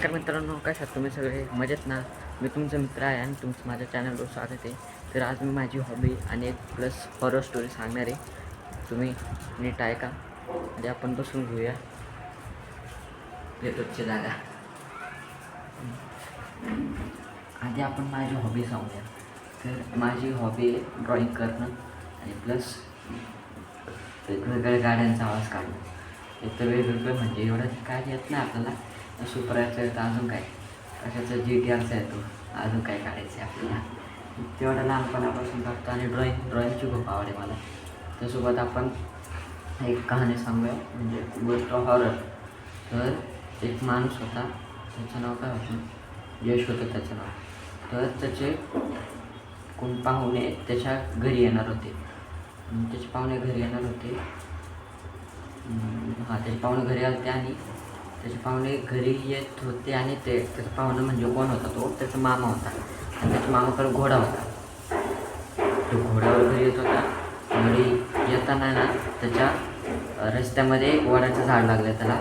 नमस्कार मित्रांनो, कशा आहात तुम्ही सगळे? मजेत ना? मी तुमचा मित्र आहे आणि तुमचं माझ्या चॅनलवर स्वागत आहे. तर आज मी माझी हॉबी आणि एक प्लस हॉरर स्टोरी सांगणार आहे. तुम्ही नीट ऐका. म्हणजे आपण बसून घेऊया लेपटॉपची जागा. आधी आपण माझी हॉबी सांगूया. तर माझी हॉबी आहे ड्रॉईंग करणं आणि प्लस वेगवेगळ्या गाड्यांचा आवाज काढणं. एक तर वेगवेगळं म्हणजे एवढं काय येत नाही आपल्याला. सुपराचं येतं, अजून काय कशाचं GTRचा येतो, अजून काय काढायचं आहे आपल्याला. तेवढं लहानपणापासून करतो आणि ड्रॉईंगची खूप आवड आहे मला. त्यासोबत आपण एक कहाणी सांगूया, म्हणजे गोष्ट हॉरर. तर एक माणूस होता, त्याचं नाव काय होतं, यश होतं त्याचं नाव. तर त्याचे कोण पाहुणे त्याच्या घरी येणार होते. त्याचे पाहुणे घरी येणार होते. त्याचे पाहुणे घरी आले आणि त्याचे पाहुणे घरी येत होते आणि त्याचं पाहुणं म्हणजे कोण होता, तो त्याचा मामा होता. आणि त्याच्या मामाकडे घोडा होता. तो घोड्यावर घरी येत होता. घरी येताना ना त्याच्या रस्त्यामध्ये एक वडाचं झाड लागलं त्याला.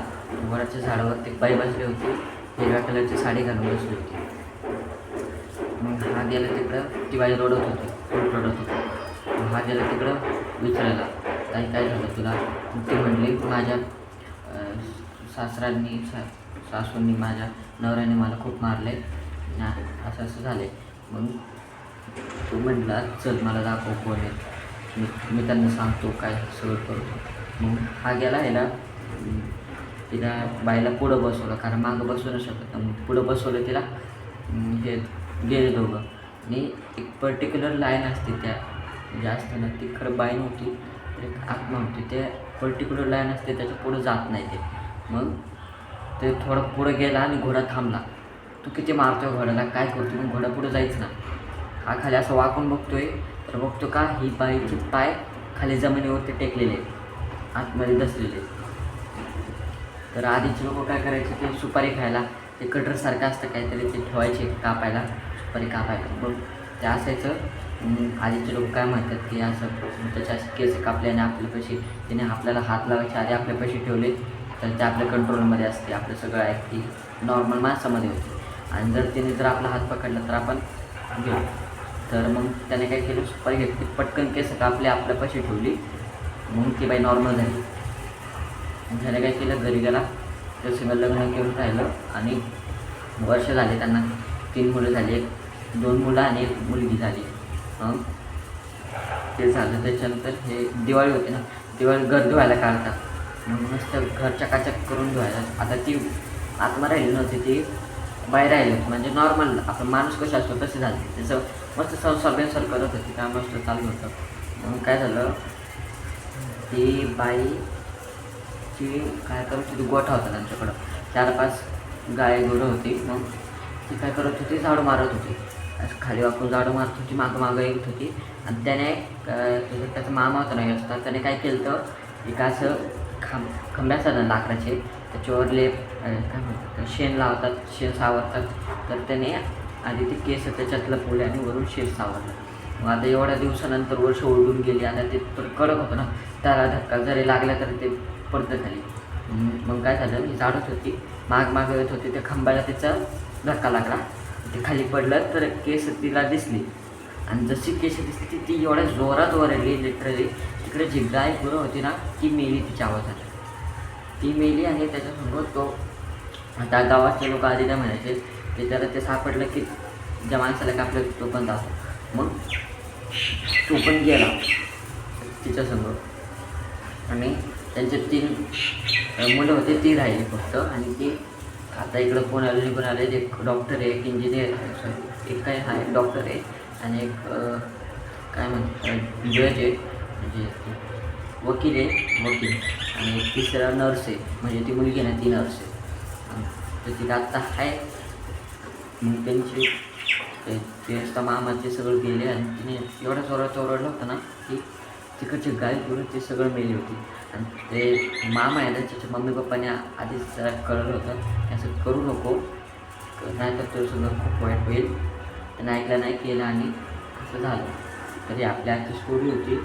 वडाच्या झाडावरती एक बाई बसली होती, हिरव्या कलरची साडी घालून बसली होती. मग हा गेला तिकडं, ती बाई रडत होती, खूप रडत होती. हा गेला तिकडं विचारायला, ताई काय झालं तुला? ती म्हटली, माझ्या सासूंनी माझ्या नवऱ्याने मला खूप मारले, असं असं झाले. मग तो म्हटला, चल मला दाखव कोण आहे, मी त्यांना सांगतो काय सगळं करतो. मग हा गेला ह्याला, तिला बाईला पुढं बसवलं, कारण मागं बसू नाही शकत. मग पुढं बसवलं तिला. हे गेले दोघं आणि एक पर्टिक्युलर लाईन असते त्या म्हणजे असताना, ती खरं बाई नव्हती तर एक आत्मा होती. त्या पर्टिक्युलर लाईन असते, त्याच्या पुढं जात नाही ते. मग ते थोडं पुढं गेला आणि घोडा थांबला. तू किती मारतोय घोड्याला, काय करतो? मग घोडा पुढं जायचं ना. हा खाली असं वाकून बघतोय, तर बघतो का ही बाईचे पाय खाली जमिनीवरती टेकलेले, आतमध्ये दसलेले. तर आधीचे लोक काय करायचे, ते सुपारी खायला ते कटरसारखं असतं काहीतरी, ते ठेवायचे कापायला, सुपारी कापायला. मग ते असायचं. आधीचे लोक काय म्हणतात की असं त्याच्या केस कापल्याने आपले पैसे, त्याने आपल्याला हात लावायचे आधी आपले पैसे ठेवले तर ते आपल्या कंट्रोलमध्ये असते, आपलं सगळं ॲक्टिव नॉर्मल माणसामध्ये होते. आणि जर आपला हात पकडला तर आपण घेऊ. तर मग त्याने काय केलं, सुपारी घेतली, पटकन केस कापले, आपल्या पैसे ठेवली. मग ती बाई नॉर्मल झाली. त्याने काय केलं, घरी गेला, त्या सगळं लग्न करून राहिलं आणि वर्ष झाले त्यांना. 3 मुलं झाली, 2 मुलं आणि 1 मुलगी झाली. ते झालं. त्याच्यानंतर हे दिवाळी होती ना, दिवाळी घर धुवायला काढतात. मग मस्त घरच्या काचक करून धुवायला. आता ती आत्मा राहिली नव्हती, ती बाहेर राहिली. म्हणजे नॉर्मल आपण माणूस कसे असतो तसे झाले. त्याचं मस्त संसार करत होती, काय मस्त चालू होतं. मग काय झालं, ती बाईची काय करत होती, गोठा होता त्यांच्याकडं, 4-5 गाय गुरं होती. मग ती काय करत होती, झाडू मारत होती. असं खाली वाकून झाडू मारत होती, मागं येत होती. आणि त्याने त्याचा मामा होता नाही असता, त्याने काय केलं तर एक असं खंब्याचं ना लाकडाचे, त्याच्यावर काय म्हणतात, शेण लावतात, शेण सावरतात. तर त्याने आधी ते केस त्याच्यात लपवले आणि वरून शेण सावरलं. मग आता एवढ्या दिवसानंतर वर्ष ओढून गेली, आता ते तर कडक होतं ना, त्याला धक्का जरी लागला तर ते पडतं खाली. मग काय झालं, ही झाडत होती, मागं येत होती, त्या खांबाला तिचा धक्का लागला, ते खाली पडलं. तर केस तिला दिसली आणि जशी केस दिसली ती एवढ्या जोरात ओरडली, लिटरली. तिकडे जी गाय गुरं होती ना, ती मेली तिच्या आवाजाने. ती मेली. आणि त्याच्यासमोर तो, आता गावाचे लोक आधी काय म्हणायचे, ते त्याला ते सापडलं की ज्या माणसाला का आपल्या तो पण जातो. मग तो पण गेला तिच्यासमोर. आणि त्यांचे 3 मुलं होते, ती राहिली फक्त. आणि ती आता इकडं पुण्याला निघून आले. एक डॉक्टर आहे, एक इंजिनियर, सॉरी एक काय हा एक डॉक्टर आहे आणि एक काय म्हणतात जज आहे, म्हणजे वकील आणि एक तिसरा नर्स आहे. म्हणजे ती मुलगी ना, ती नर्स आहे. तर तिला आत्ता आहे. मग त्यांची ते मामाचे सगळं गेले आणि तिने एवढा जोरात ओरडलं होतं ना की तिकडची गाय गुरं ते सगळं मेली होती. आणि ते मामा आहे ना, त्याच्या मम्मी पप्पाने आधीच जरा कळलं होतं की असं करू नको, नाही तर तो सगळं खूप वाईट होईल. त्याने ऐकलं नाही, केलं आणि असं झालं. तरी आपल्या आजची स्टोरी होती.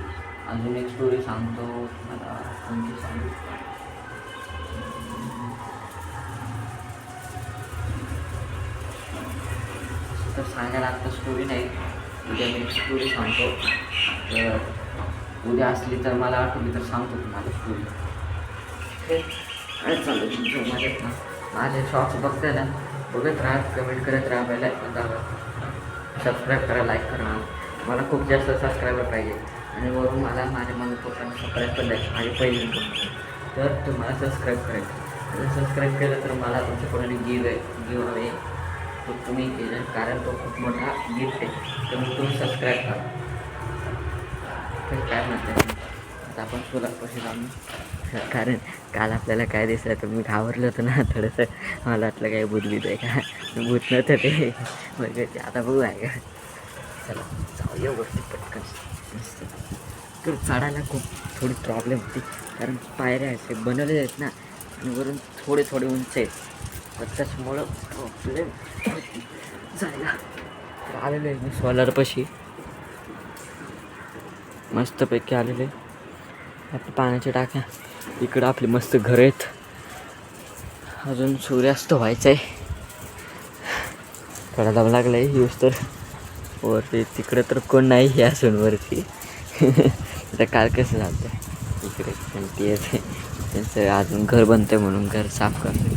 अजून एक स्टोरी सांगतो तुम्हाला. कोणती सांगू, तर सांगायला आता स्टोरी नाही, उद्या मी स्टोरी सांगतो. तर उद्या असली तर मला आठवली तर सांगतो तुम्हाला स्टोरी. काय चालू तुमचं माझ्यात ना, माझे शॉर्ट्स बघताय ना, बघत राहा, कमेंट करत राहा, पहिला सबस्क्राईब करा, लाईक करा. मला खूप जास्त सबस्क्रायबर पाहिजे आणि वरून मला माझ्या मम्मी पप्पांना सबस्क्राईब पण द्यायचं माझी पहिली इन्कम. तर तुम्हाला सबस्क्राईब करायचं. जर सबस्क्राईब केलं तर मला तुमच्याकडून गिव अवे तो तुम्ही केलं, कारण तो खूप मोठा गिफ्ट आहे. तर मग तुम्ही सबस्क्राईब करा. काय म्हणते आता आपण सोलापूरपाशी जाऊन, कारण काल आपल्याला काय दिसलं तर मी घाबरलो होतो ना थोडंसं. मला वाटलं काय भूतबीत आहे का, भूत नव्हतं ते. मग ते आता बघू आहे का. चला जाऊया वरती पटकन. मस्त तर चढायला खूप थोडी प्रॉब्लेम होती, कारण पायऱ्या असे बनवले आहेत ना आणि वरून थोडे थोडे उंच आहेत, तर त्याच्यामुळं प्रॉब्लेम जायला. तर आलेलो आहे मी सोलारपाशी, मस्तपैकी आलेले. आपल्या पाण्याच्या टाक्या, इकडं आपली मस्त घरं आहेत. अजून सूर्यास्त व्हायचा आहे, थोडा दम लागला आहे यूज. तर वरती तिकडं तर कोण नाही हे असून वरती. आता काल कसं झालं इकडे ते येते, त्यांचं अजून घर बनतं म्हणून घर साफ करतो.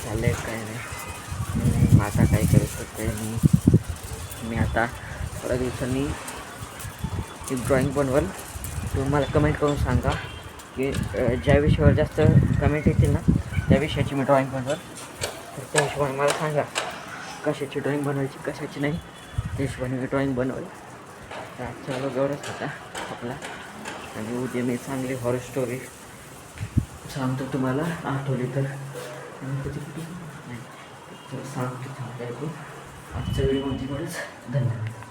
चाललं आहे काय नाही, आता काय करू शकते मी आता थोड्या दिवसांनी एक ड्रॉईंग बनवल. तुम्हाला कमेंट करून सांगा की ज्या विषयावर जास्त कमेंट येतील ना त्या विषयाची मी ड्रॉईंग बनवल. तर त्या हिशोबाने मला सांगा कशाची ड्रॉईंग बनवायची, कशाची नाही, त्या हिशोबाने मी ड्रॉईंग बनवेल. तर आजचा व्लॉग एवढंच होता आपला, आणि उद्या मी चांगली हॉरर स्टोरी सांगतो तुम्हाला, आठवली तर. नाही तर सांगतो. आजचा व्हिडिओ म्हणजे धन्यवाद.